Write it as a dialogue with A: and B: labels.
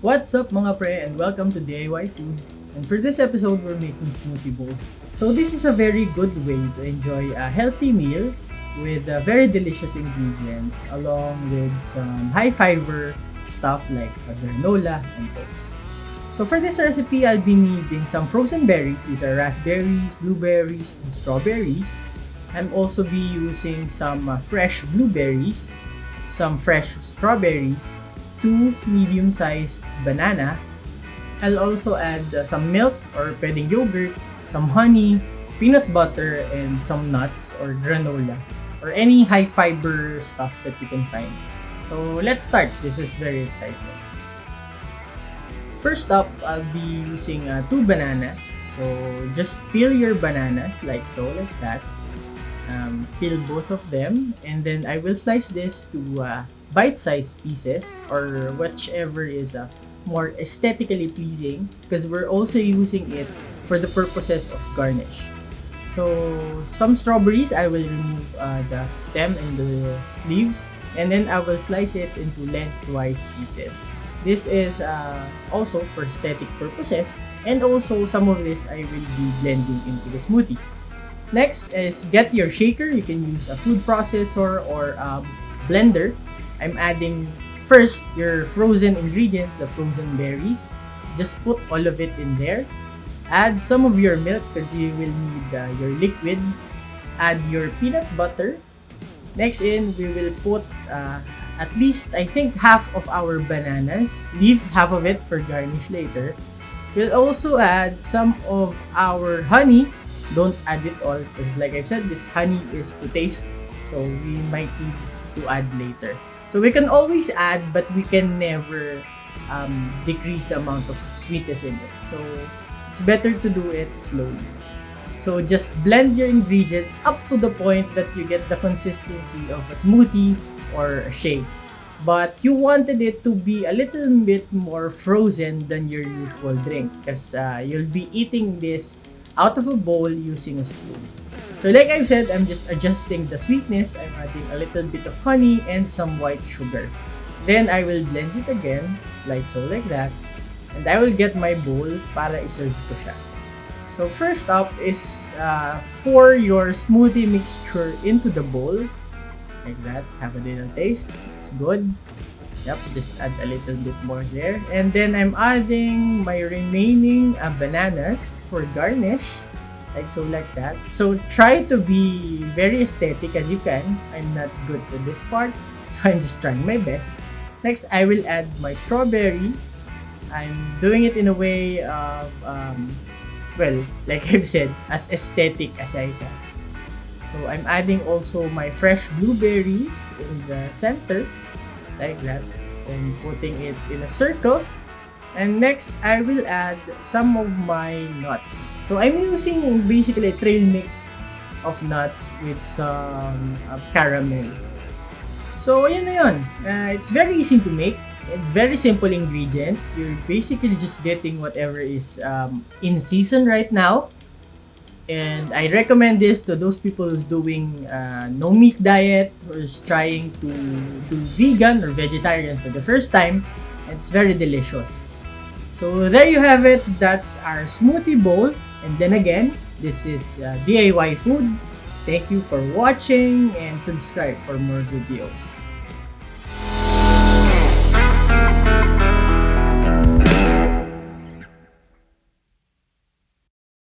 A: What's up mga pre, and welcome to DIY Food. And for this episode, we're making smoothie bowls. So this is a very good way to enjoy a healthy meal with very delicious ingredients along with some high fiber stuff like granola and oats. So for this recipe, I'll be needing some frozen berries. These are raspberries, blueberries, and strawberries. I'm also be using some fresh blueberries, some fresh strawberries, 2 medium-sized banana. I'll also add some milk or pwedeng yogurt, some honey, peanut butter, and some nuts or granola or any high fiber stuff that you can find. So let's start. This is very exciting. First up, I'll be using 2 bananas. So just peel your bananas like so, like that. Peel both of them, and then I will slice this to bite-sized pieces or whichever is more aesthetically pleasing, because we're also using it for the purposes of garnish. So some strawberries, I will remove the stem and the leaves, and then I will slice it into lengthwise pieces. This is also for aesthetic purposes, and also some of this I will be blending into the smoothie. Next is get your shaker. You can use a food processor or a blender. I'm adding first your frozen ingredients, the frozen berries. Just put all of it in there. Add some of your milk because you will need your liquid. Add your peanut butter. Next in, we will put at least, I think, half of our bananas. Leave half of it for garnish later. We'll also add some of our honey. Don't add it all because like I said, this honey is to taste. So we might need to add later. So we can always add, but we can never decrease the amount of sweetness in it. So it's better to do it slowly. So just blend your ingredients up to the point that you get the consistency of a smoothie or a shake. But you wanted it to be a little bit more frozen than your usual drink because you'll be eating this out of a bowl using a spoon. So like I said, I'm just adjusting the sweetness. I'm adding a little bit of honey and some white sugar. Then I will blend it again, like so, like that. And I will get my bowl para iserve ko siya. So first up is pour your smoothie mixture into the bowl. Like that. Have a little taste. It's good. Yep, just add a little bit more there. And then I'm adding my remaining bananas for garnish. Like so, like that. So try to be very aesthetic as you can. I'm not good at this part, so I'm just trying my best. Next, I will add my strawberry. I'm doing it in a way of, well, like I've said, as aesthetic as I can. So I'm adding also my fresh blueberries in the center, like that, and putting it in a circle. And next, I will add some of my nuts. So I'm using basically a trail mix of nuts with some caramel. So yun na yun. It's very easy to make. And very simple ingredients. You're basically just getting whatever is in season right now. And I recommend this to those people who's doing no meat diet or is trying to do vegan or vegetarian for the first time. It's very delicious. So there you have it. That's our smoothie bowl. And then again, this is DIY Food. Thank you for watching and subscribe for more videos.